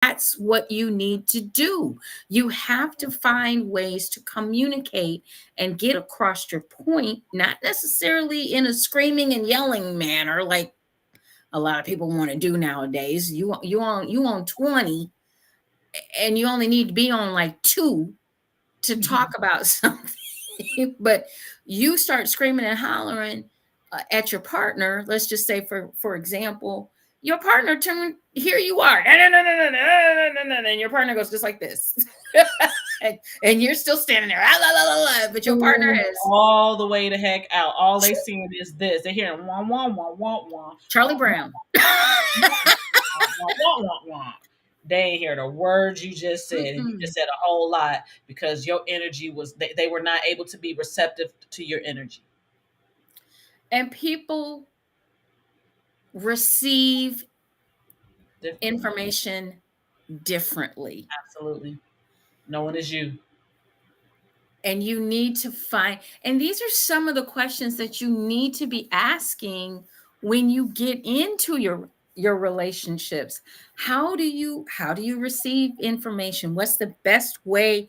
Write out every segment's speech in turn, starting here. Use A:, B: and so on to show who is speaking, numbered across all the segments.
A: that's what you need to do. You have to find ways to communicate and get across your point, not necessarily in a screaming and yelling manner like a lot of people want to do nowadays. You on 20 and you only need to be on like 2 to talk about something. But you start screaming and hollering at your partner. Let's just say, for example, your partner turn here you are, and your partner goes just like this, and you're still standing there, but your partner is
B: all the way the heck out. All they seeing is this. They're hearing wah wah wah wah wah
A: Charlie Brown.
B: wah wah wah wah. They ain't hear the words you just said, and you just said a whole lot because your energy was they were not able to be receptive to your energy.
A: And people receive information differently.
B: Absolutely. No one is you.
A: And you need to find, and these are some of the questions that you need to be asking when you get into your relationships. How do you receive information? What's the best way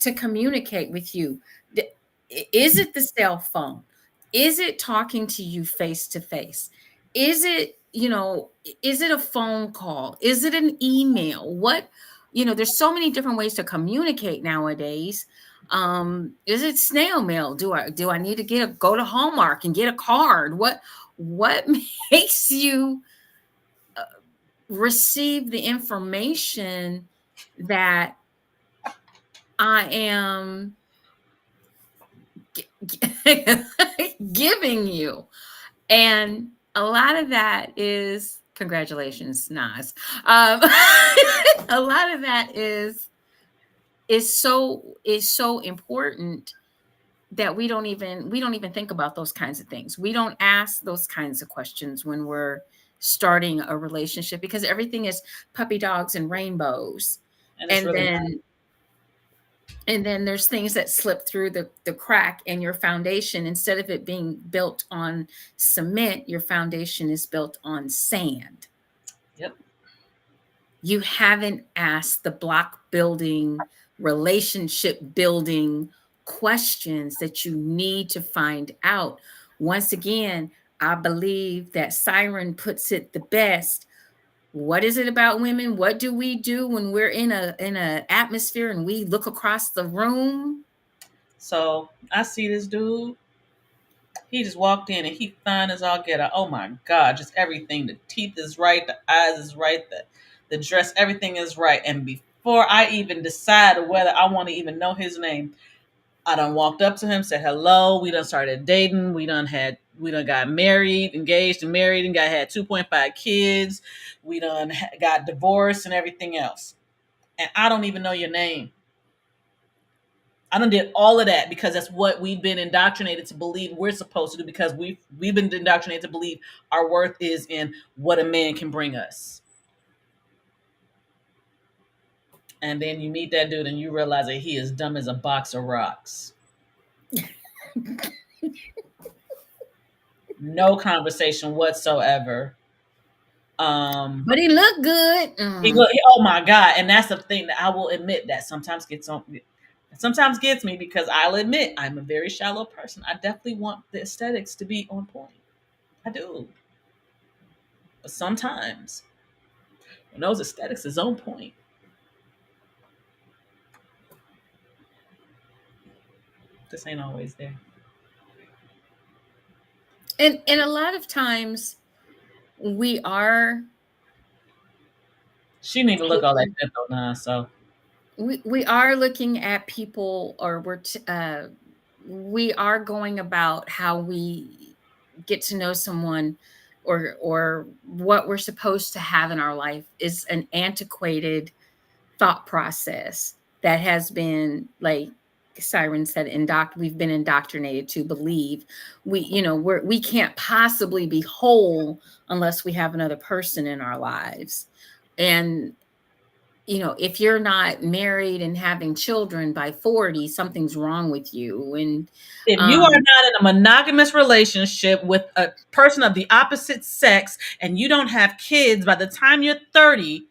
A: to communicate with you? Is it the cell phone? Is it talking to you face to face? Is it, is it a phone call? Is it an email? There's so many different ways to communicate nowadays. Is it snail mail? Do I need to go to Hallmark and get a card? What makes you receive the information that I am giving you? And a lot of that is congratulations, Nas. A lot of that is so important that we don't even think about those kinds of things. We don't ask those kinds of questions when we're starting a relationship because everything is puppy dogs and rainbows.
B: And it's really
A: And then there's things that slip through the crack, and your foundation, instead of it being built on cement, your foundation is built on sand.
B: Yep.
A: You haven't asked the block building, relationship building questions that you need to find out. Once again, I believe that Siren puts it the best. What is it about women? What do we do when we're in a atmosphere and we look across the room?
B: So I see this dude. He just walked in and he fine as all get out. Oh my God, just everything. The teeth is right, the eyes is right, the dress, everything is right. And before I even decide whether I want to even know his name, I done walked up to him, said hello. We done started dating. We done got married, engaged and married, and had 2.5 kids. We done got divorced and everything else. And I don't even know your name. I done did all of that because that's what we've been indoctrinated to believe we're supposed to do, because we've been indoctrinated to believe our worth is in what a man can bring us. And then you meet that dude and you realize that he is dumb as a box of rocks. No conversation whatsoever.
A: But he looked good.
B: Oh my God. And that's the thing that I will admit that sometimes gets me, because I'll admit I'm a very shallow person. I definitely want the aesthetics to be on point. I do. But sometimes when those aesthetics is on point, this ain't always there.
A: And a lot of times we are.
B: She need to look all that though now. So
A: we are looking at people, or we are going about how we get to know someone, or what we're supposed to have in our life is an antiquated thought process that has been, like Siren said, we've been indoctrinated to believe we can't possibly be whole unless we have another person in our lives. And if you're not married and having children by 40, something's wrong with you. And
B: if you are not in a monogamous relationship with a person of the opposite sex and you don't have kids by the time you're 30,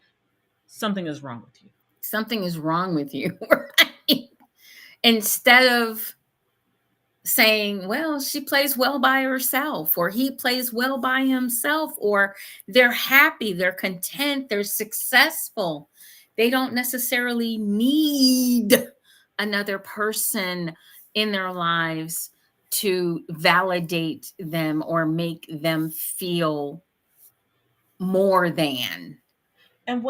B: something is wrong with you.
A: Something is wrong with you. Right? Instead of saying, well, she plays well by herself, or he plays well by himself, or they're happy, they're content, they're successful. They don't necessarily need another person in their lives to validate them or make them feel more than.
B: And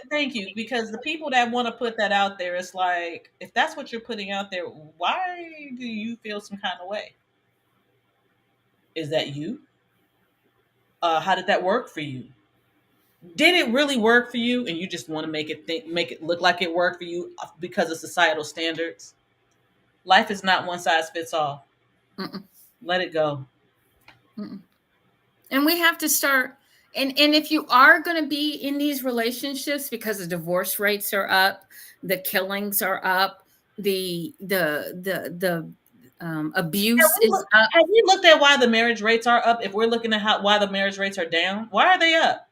B: thank you, because the people that want to put that out there, it's like, if that's what you're putting out there, why do you feel some kind of way? Is that you? How did that work for you? Did it really work for you, and you just want to make it look like it worked for you because of societal standards? Life is not one size fits all.
A: Mm-mm,
B: Let it go.
A: mm-mm. And we have to start, and if you are going to be in these relationships, because the divorce rates are up, the killings are up, the abuse is up.
B: Have we looked at why the marriage rates are up? If we're looking at why the marriage rates are down, why are they up?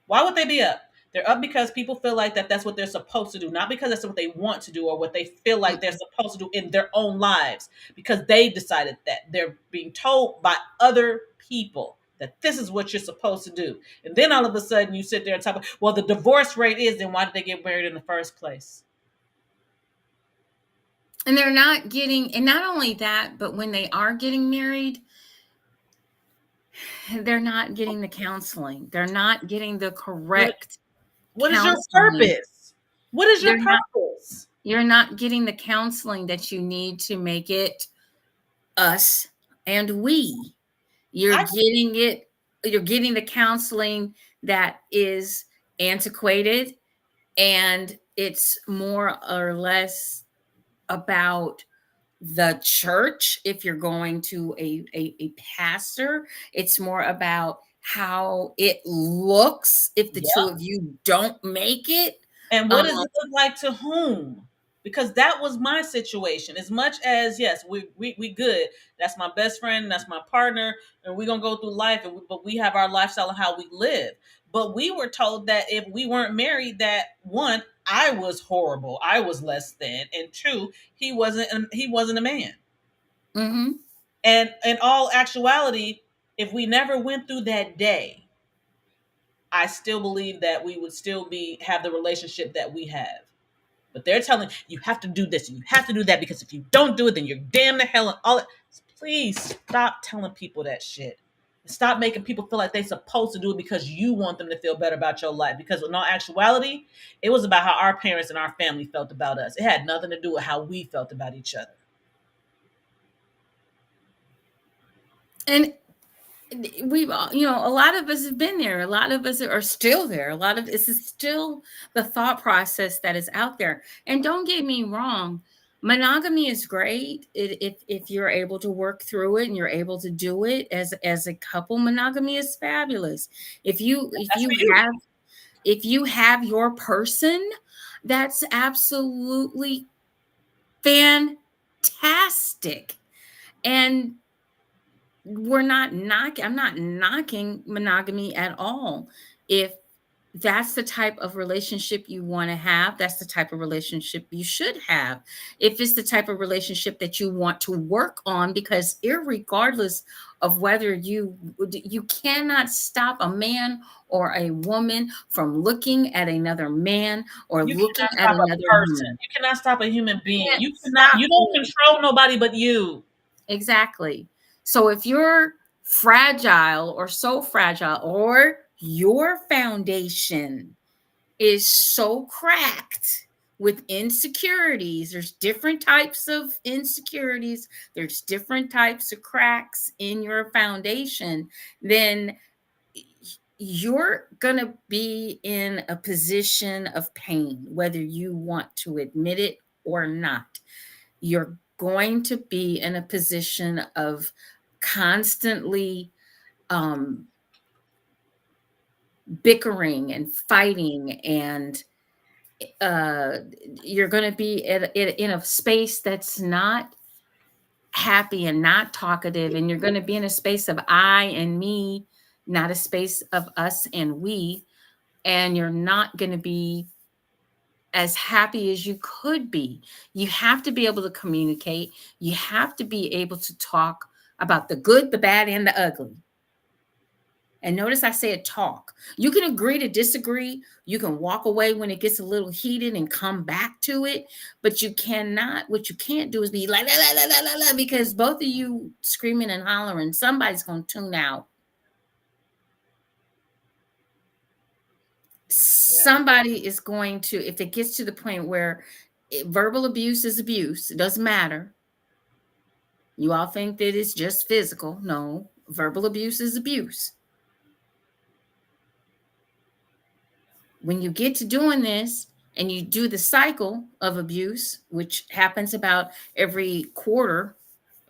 B: Why would they be up? They're up because people feel like that's what they're supposed to do, not because that's what they want to do or what they feel like they're supposed to do in their own lives, because they decided that. They're being told by other people that this is what you're supposed to do. And then all of a sudden you sit there and talk, well, the divorce rate is, then why did they get married in the first place?
A: And they're not getting, and not only that, but when they are getting married, they're not getting the counseling. They're not getting the
B: What
A: correct
B: what is your
A: counseling.
B: purpose? What is your
A: They're not,
B: purpose?
A: you're not getting the counseling that you need to make it us and we. You're
B: I
A: getting it, you're getting the counseling that is antiquated, and it's more or less about the church. If you're going to a pastor, it's more about how it looks if the two
B: Yep.
A: of you don't make it.
B: And what
A: um
B: does it look like to whom? Because that was my situation. As much as, yes, we good. That's my best friend. That's my partner, and we're gonna go through life. But we have our lifestyle and how we live. But we were told that if we weren't married, that one, I was horrible. I was less than, and two, he wasn't a man.
A: mhm.
B: And in all actuality, if we never went through that day, I still believe that we would still be have the relationship that we have. But they're telling you have to do this, and you have to do that, because if you don't do it, then you're damn the hell and all that. Please stop telling people that shit. Stop making people feel like they're supposed to do it because you want them to feel better about your life. Because in all actuality, it was about how our parents and our family felt about us. It had nothing to do with how we felt about each other.
A: And we've all, a lot of us have been there. A lot of us are still there. A lot of this is still the thought process that is out there. And don't get me wrong, monogamy is great if you're able to work through it and you're able to do it as a couple. Monogamy is fabulous. If you if
B: That's
A: you
B: for you.
A: have if you have your person, that's absolutely fantastic. And I'm not knocking monogamy at all. If that's the type of relationship you want to have, that's the type of relationship you should have. If it's the type of relationship that you want to work on, because irregardless of whether you cannot stop a man or a woman from looking at another man or
B: You
A: looking
B: cannot
A: at
B: stop a
A: another
B: person.
A: woman.
B: You cannot stop a human being.
A: Can't
B: You cannot.
A: stop
B: You don't
A: me.
B: control nobody but you.
A: Exactly. So if you're fragile or so fragile, or your foundation is so cracked with insecurities, there's different types of insecurities, there's different types of cracks in your foundation, then you're going to be in a position of pain, whether you want to admit it or not. You're going to be in a position of constantly um, bickering and fighting, and uh, you're going to be in a space that's not happy and not talkative, and you're going to be in a space of I and me, not a space of us and we. and you're not going to be as happy as you could be. You have to be able to communicate. You have to be able to talk about the good, the bad, and the ugly. And notice I said talk. You can agree to disagree. You can walk away when it gets a little heated and come back to it. But you cannot, what you can't do is be like, la, la, la, la, la, la, because both of you screaming and hollering, somebody's going to tune out.
B: Yeah.
A: Somebody is going to, if it gets to the point where verbal abuse is abuse, it doesn't matter. You all think that it's just physical. No, verbal abuse is abuse. When you get to doing this and you do the cycle of abuse, which happens about every quarter,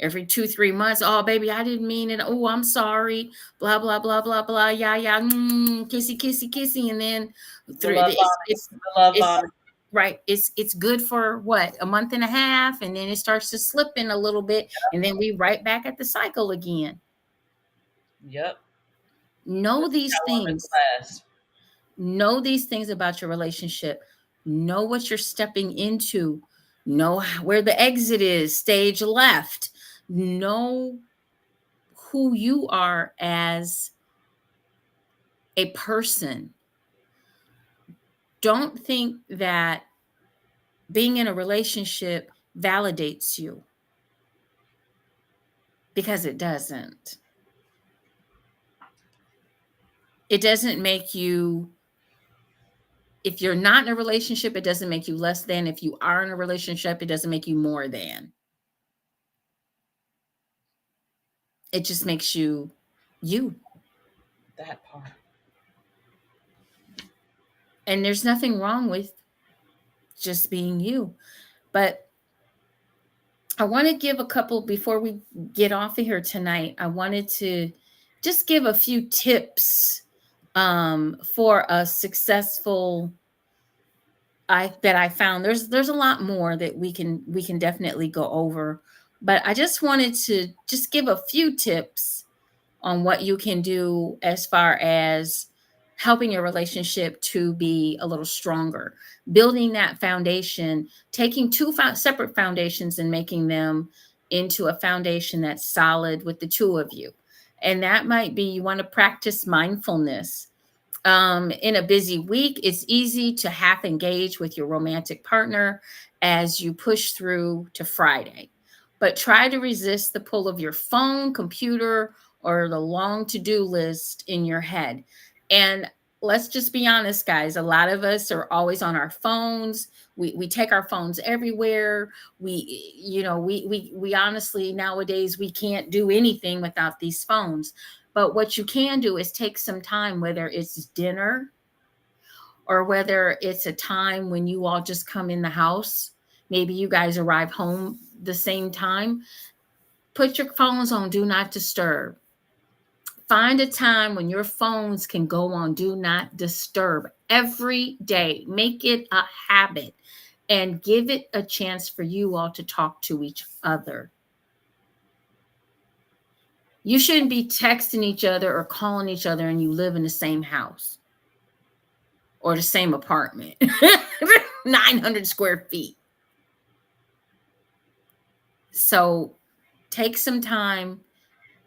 A: every 2, 3 months. Oh, baby, I didn't mean it. Oh, I'm sorry. Blah blah blah blah blah. Yeah yeah. Kissy kissy kissy, and then
B: The
A: through
B: love bombing. The love
A: it's
B: bombing.
A: right. It's good for what, a month and a half, and then it starts to slip in a little bit, and then we right back at the cycle again.
B: Yep.
A: Know
B: This is
A: these
B: how long it
A: things.
B: lasts.
A: Know these things about your relationship. Know what you're stepping into. Know where the exit is, stage left. Know who you are as a person. Don't think that being in a relationship validates you, because it doesn't. It doesn't make you, if you're not in a relationship, it doesn't make you less than. If you are in a relationship, it doesn't make you more than. It just makes you you.
B: That part.
A: And there's nothing wrong with just being you. But I want to give a couple, before we get off of here tonight. I wanted to just give a few tips for a successful, I found there's a lot more that we can definitely go over, but I just wanted to just give a few tips on what you can do as far as helping your relationship to be a little stronger, building that foundation, taking two separate foundations and making them into a foundation that's solid with the two of you. And that might be, you want to practice mindfulness. In a busy week, it's easy to half engage with your romantic partner as you push through to Friday. But try to resist the pull of your phone, computer, or the long to do list in your head. And let's just be honest, guys. A lot of us are always on our phones. We take our phones everywhere. We honestly, nowadays, we can't do anything without these phones. But what you can do is take some time, whether it's dinner or whether it's a time when you all just come in the house. Maybe you guys arrive home the same time. Put your phones on do not disturb. Find a time when your phones can go on do not disturb every day. Make it a habit and give it a chance for you all to talk to each other. You shouldn't be texting each other or calling each other and you live in the same house or the same apartment, 900 square feet. So take some time,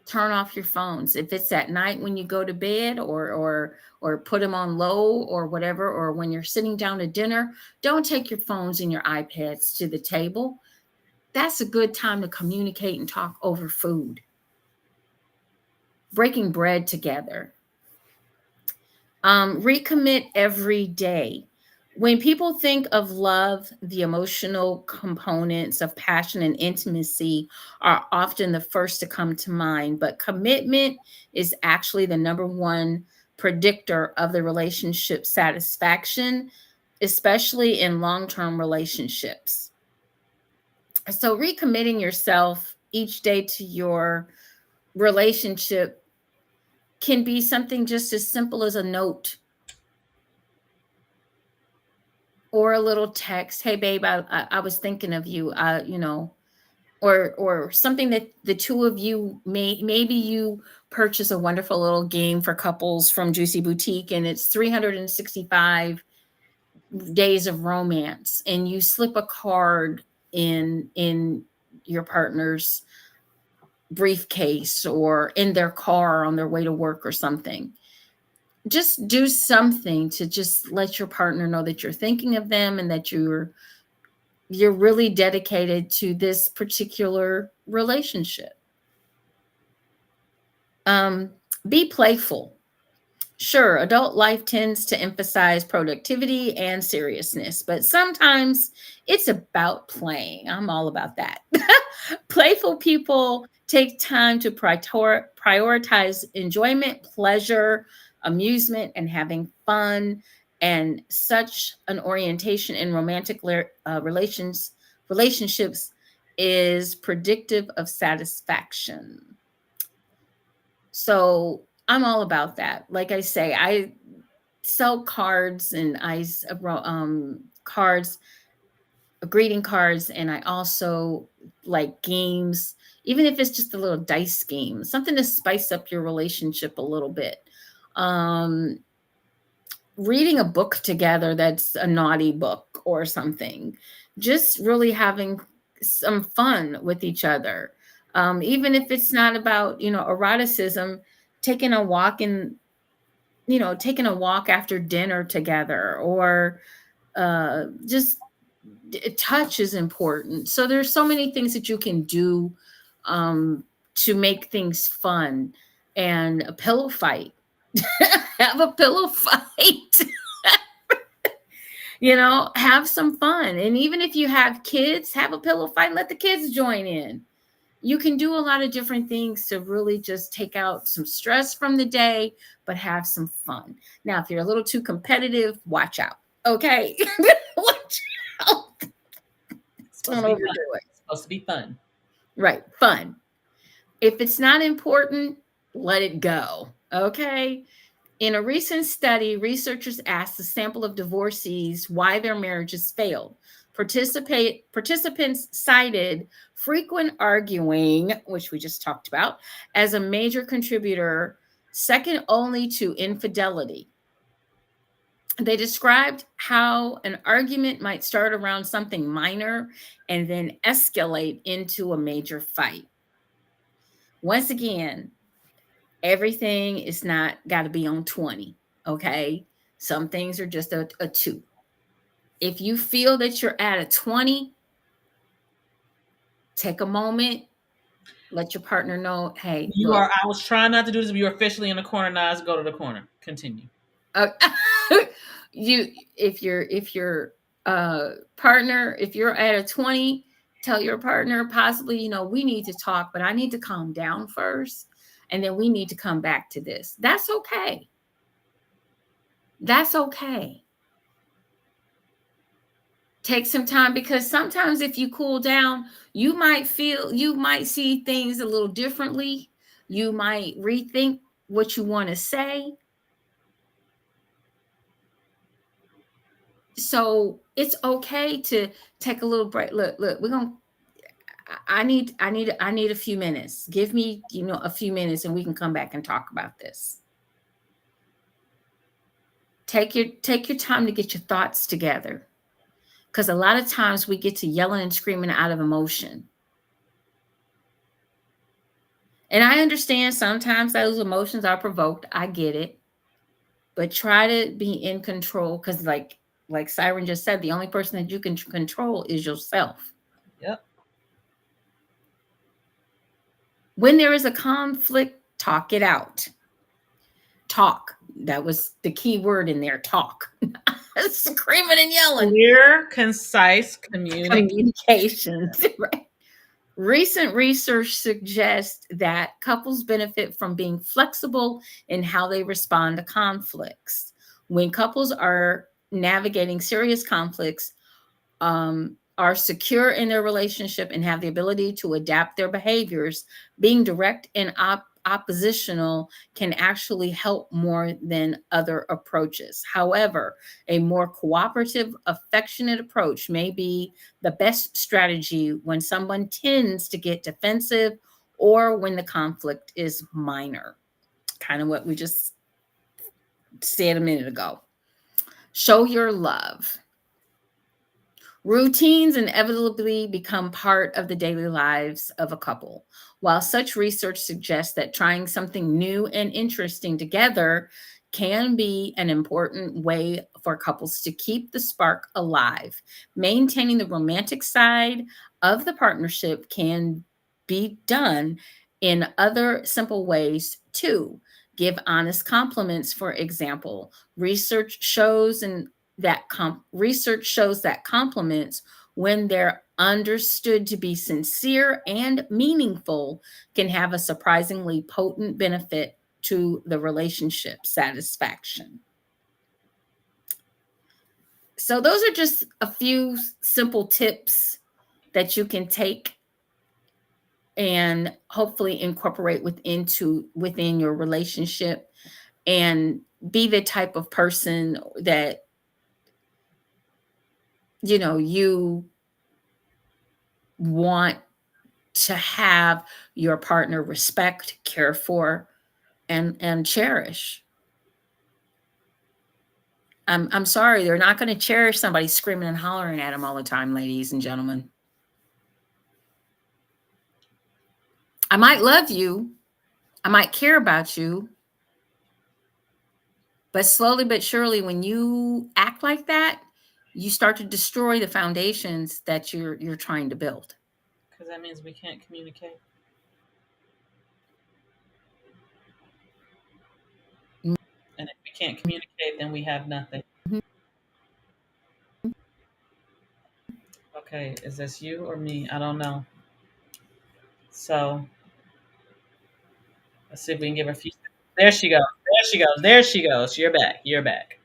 A: turn off your phones. If it's at night when you go to bed, or put them on low or whatever, or when you're sitting down to dinner, don't take your phones and your iPads to the table. That's a good time to communicate and talk over food. Breaking bread together. Recommit every day. When people think of love, the emotional components of passion and intimacy are often the first to come to mind, but commitment is actually the number one predictor of the relationship satisfaction, especially in long term relationships. So, recommitting yourself each day to your relationship can be something just as simple as a note or a little text. Hey, babe, I was thinking of you. or something that the two of you maybe you purchase a wonderful little game for couples from JewCee Boutique, and it's 365 days of romance, and you slip a card in your partner's briefcase or in their car on their way to work or something. Just do something to just let your partner know that you're thinking of them and that you're really dedicated to this particular relationship. Um, be playful. Sure, adult life tends to emphasize productivity and seriousness, but sometimes it's about playing. I'm all about that. Playful people take time to prioritize enjoyment, pleasure, amusement, and having fun. And such an orientation in romantic relationships is predictive of satisfaction. So I'm all about that. Like I say, I sell cards and cards, greeting cards, and I also like games, even if it's just a little dice game, something to spice up your relationship a little bit. Um, Reading a book together that's a naughty book or something, just really having some fun with each other. Even if it's not about, eroticism, taking a walk in, taking a walk after dinner together, or just touch is important. So there's so many things that you can do to make things fun. And a pillow fight. Have a pillow fight. Have some fun. And even if you have kids, have a pillow fight and let the kids join in. You can do a lot of different things to really just take out some stress from the day, but have some fun. Now, if you're a little too competitive, watch out. Okay. Watch out.
B: It's supposed
A: Don't
B: to be
A: overdo
B: fun.
A: it.
B: It's supposed to be fun.
A: Right. Fun. If it's not important, let it go. Okay. In a recent study, researchers asked a sample of divorcees why their marriages failed. Participants cited frequent arguing, which we just talked about, as a major contributor, second only to infidelity. They described how an argument might start around something minor and then escalate into a major fight. Once again, everything is not got to be on 20. Okay. Some things are just a two. If you feel that you're at a 20, take a moment, let your partner know, hey,
B: You
A: look,
B: are. I was trying not to do this, but you're officially in the corner now. Let's go to the corner. Continue.
A: uh, you if your partner, if you're at a 20, tell your partner possibly, we need to talk, but I need to calm down first. And then we need to come back to this. That's okay. That's okay. Take some time, because sometimes if you cool down, you might see things a little differently. You might rethink what you want to say. So it's okay to take a little break. Look, we're going to I need a few minutes. Give me, a few minutes and we can come back and talk about this. Take your time to get your thoughts together. Because a lot of times we get to yelling and screaming out of emotion. And I understand sometimes those emotions are provoked. I get it. But try to be in control, because like Siren just said, the only person that you can control is yourself.
B: Yep.
A: When there is a conflict, talk it out. Talk. That was the key word in there, talk. Screaming and yelling.
B: Clear, concise
A: Communication. Right. Recent research suggests that couples benefit from being flexible in how they respond to conflicts. When couples are navigating serious conflicts, are secure in their relationship and have the ability to adapt their behaviors, being direct and oppositional can actually help more than other approaches. However, a more cooperative, affectionate approach may be the best strategy when someone tends to get defensive or when the conflict is minor. Kind of what we just said a minute ago. Show your love. Routines inevitably become part of the daily lives of a couple. While such research suggests that trying something new and interesting together can be an important way for couples to keep the spark alive, maintaining the romantic side of the partnership can be done in other simple ways too. Give honest compliments, for example. Research shows that compliments, when they're understood to be sincere and meaningful, can have a surprisingly potent benefit to the relationship satisfaction. So those are just a few simple tips that you can take and hopefully incorporate within your relationship, and be the type of person that you want to have your partner respect, care for, and cherish. I'm sorry, they're not going to cherish somebody screaming and hollering at them all the time, ladies and gentlemen. I might love you, I might care about you, but slowly but surely, when you act like that, you start to destroy the foundations that you're trying to build.
B: Because that means we can't communicate. And if we can't communicate, then we have nothing.
A: Mhm.
B: Okay, is this you or me? I don't know. So let's see if we can give her a few seconds. There she goes. There she goes. There she goes. You're back. You're back.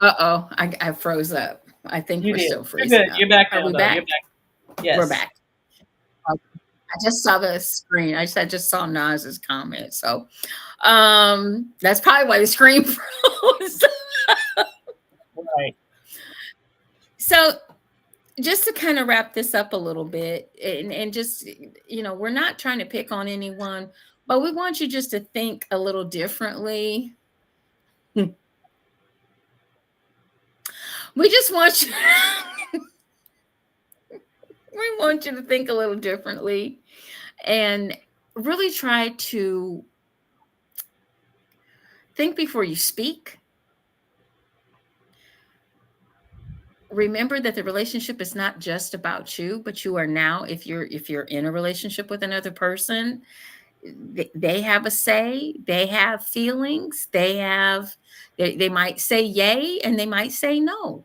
A: Uh-oh, I froze up. I think
B: You
A: we're
B: did.
A: still
B: You're
A: freezing
B: good.
A: up.
B: You're back
A: Are
B: now,
A: we
B: though. You're
A: back?
B: back.
A: We're
B: Yes.
A: back. I just saw the screen. I just saw Naz's comment. So that's probably why the screen froze.
B: Right.
A: So just to kind of wrap this up a little bit, and just, we're not trying to pick on anyone, but we want you just to think a little differently. We just want you we want you to think a little differently, and really try to think before you speak. Remember that the relationship is not just about you, but you are now, if you're in a relationship with another person, they have a say, they have feelings, they might say yay and they might say no.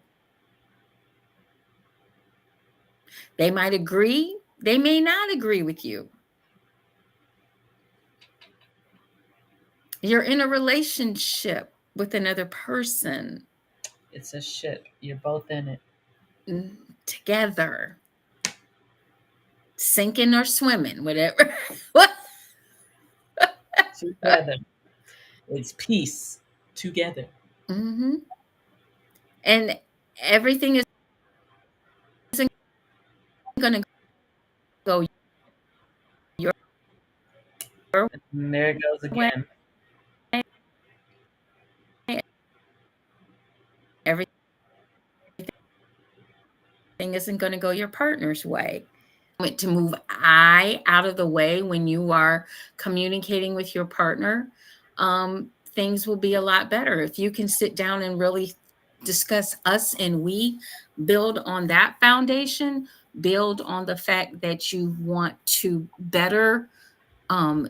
A: They might agree, they may not agree with you. You're in a relationship with another person,
B: It's a ship. You're both in it
A: together, sinking or swimming, whatever. What?
B: together. It's peace together.
A: Hmm. And everything isn't going to go your
B: And there it goes
A: way.
B: again.
A: Everything isn't going to go your partner's way. To move I out of the way when you are communicating with your partner, things will be a lot better. If you can sit down and really discuss us and we, build on that foundation, build on the fact that you want to better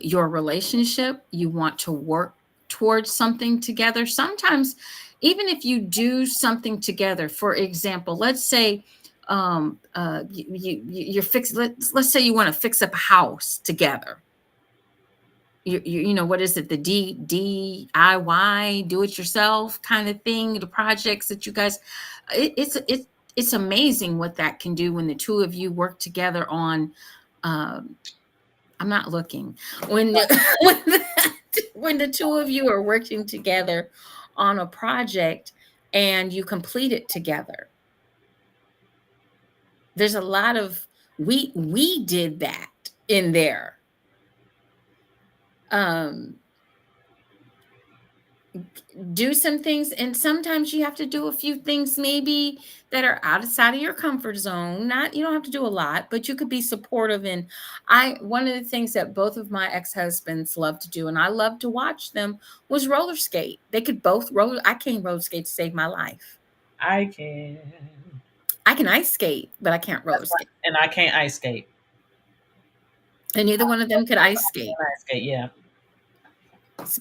A: your relationship, you want to work towards something together. Sometimes, even if you do something together, for example, let's say you're fixing, let's say you want to fix up a house together. What is it, the DIY, do it yourself kind of thing, the projects that you guys, it's amazing what that can do when the two of you work together on um, I'm not looking. When the, when the two of you are working together on a project and you complete it together, there's a lot of we did that in there. Um, do some things, and sometimes you have to do a few things maybe that are outside of your comfort zone. Not, you don't have to do a lot, but you could be supportive. And I one of the things that both of my ex-husbands love to do, and I love to watch them, was roller skate. They could both roller. I can't roller skate to save my life.
B: I can.
A: I can ice skate, but I can't roller
B: That's fine.
A: skate.
B: And I can't ice skate.
A: And neither one of them could ice skate.
B: Ice skate, yeah.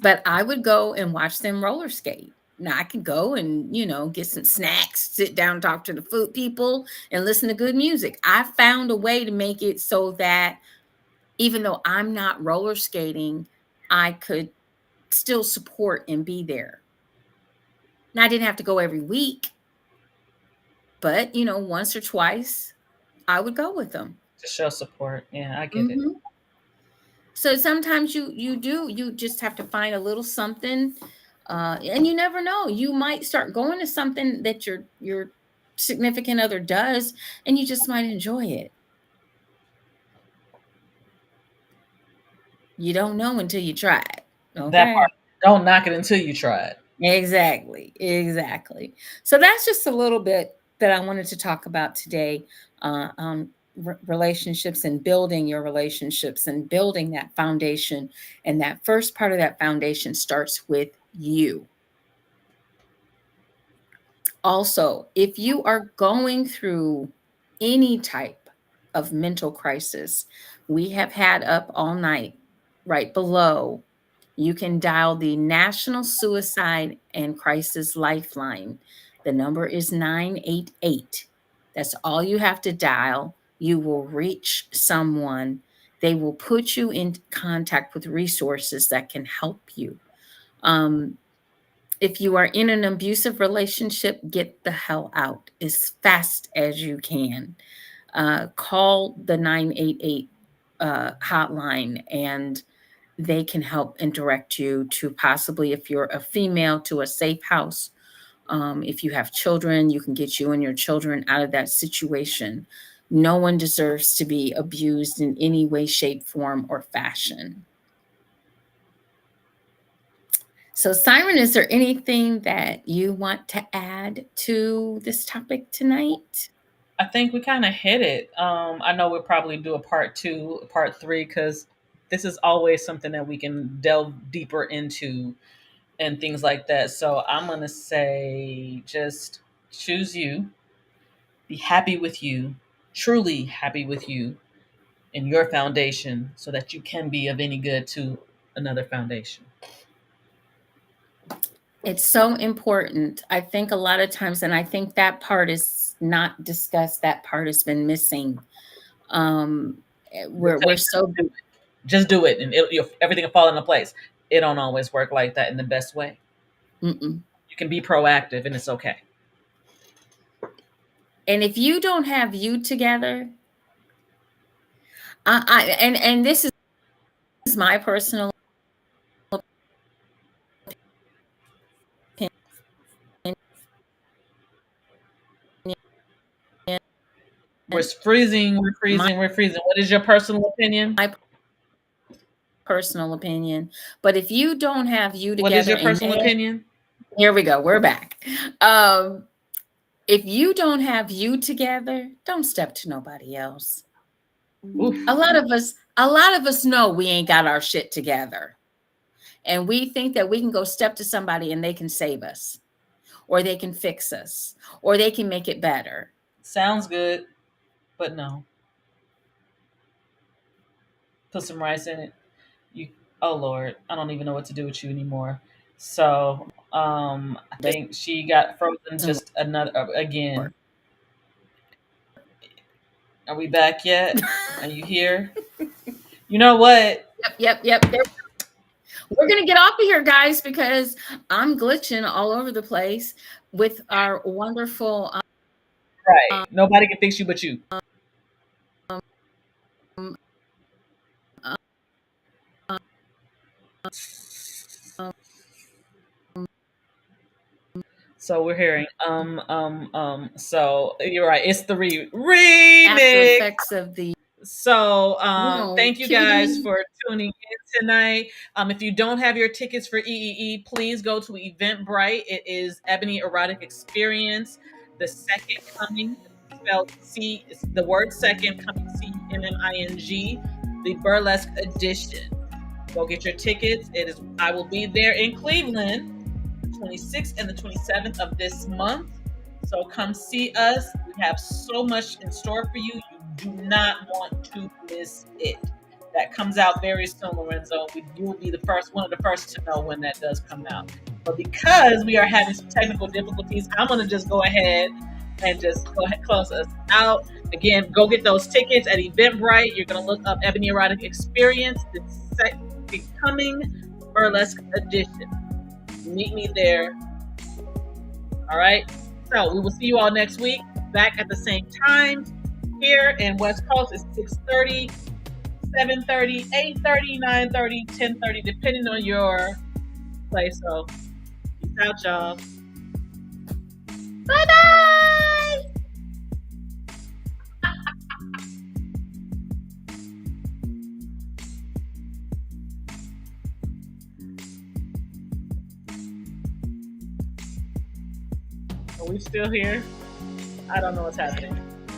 A: But I would go and watch them roller skate. Now I could go and, get some snacks, sit down, talk to the food people, and listen to good music. I found a way to make it so that even though I'm not roller skating, I could still support and be there. Now I didn't have to go every week, but once or twice I would go with them.
B: To show support. Yeah, I get it.
A: Hmm. So sometimes you just have to find a little something, and you never know. You might start going to something that your significant other does, and you just might enjoy it. You don't know until you try it.
B: That
A: Okay.
B: part. Don't knock it until you try it.
A: Exactly. Exactly. So that's just a little bit that I wanted to talk about today, on relationships and building your relationships and building that foundation. And that first part of that foundation starts with you. Also, if you are going through any type of mental crisis, we have had up all night right below. You can dial the National Suicide and Crisis Lifeline. The number is 988. That's all you have to dial. You will reach someone. They will put you in contact with resources that can help you. Um, if you are in an abusive relationship, get the hell out as fast as you can. Call the 988 hotline, and they can help and direct you to, possibly, if you're a female, to a safe house. If you have children, you can get you and your children out of that situation. No one deserves to be abused in any way, shape, form, or fashion. So, Siren, is there anything that you want to add to this topic tonight?
B: I think we kind of hit it. I know we'll probably do a part two, a part three, because this is always something that we can delve deeper into and things like that. So I'm going to say just choose you, be happy with you, truly happy with you and your foundation so that you can be of any good to another foundation.
A: It's so important. I think a lot of times, and I think that part is not discussed, that part has been missing.
B: They
A: We're
B: say
A: so.
B: just do it and everything will fall into place. It don't always work like that in the best way.
A: Mm-mm.
B: You can be proactive and it's okay.
A: And if you don't have you together, and this is my personal opinion.
B: We're freezing, we're
A: My
B: freezing, we're freezing. What is your personal opinion?
A: my personal opinion. But if you don't have you
B: What is
A: together,
B: your
A: and
B: personal opinion?
A: here we go, we're back. Um, if you don't have you together, don't step to nobody else.
B: Oof.
A: A lot of us know we ain't got our shit together. And we think that we can go step to somebody and they can save us, or they can fix us, or they can make it better.
B: Sounds good, but no. Put some rice in it. You, oh Lord, I don't even know what to do with you anymore. So I
A: It
B: think she got frozen
A: doesn't
B: just another
A: work.
B: again. Are we back yet? Are you here? You know what?
A: Yep. We're gonna get off of here, guys, because I'm glitching all over the place with our wonderful
B: Right. Nobody can fix you but you.
A: um,
B: So we're hearing so you're right, it's the
A: after
B: remix.
A: effects of the,
B: So thank you guys
A: kitty.
B: for tuning in tonight. If you don't have your tickets for EEE, please go to Eventbrite. It is Ebony Erotic Experience, the second coming, spelled C, it's the word second coming CMMING, the burlesque edition. Go get your tickets. It is I will be there in Cleveland the 26th and the 27th of this month. So come see us. We have so much in store for you. You do not want to miss it. That comes out very soon, Lorenzo. You will be one of the first to know when that does come out. But because we are having some technical difficulties, I'm going to just go ahead and just go ahead close us out. Again, go get those tickets at Eventbrite. You're going to look up Ebony Erotic Experience, the second coming burlesque edition. Meet me there. All right. So we will see you all next week, back at the same time. Here in West Coast, it's 6:30, 7:30, 8:30, 9:30, 10:30, depending on your place. So peace out, y'all.
A: Bye bye.
B: Are we still here? I don't know what's happening.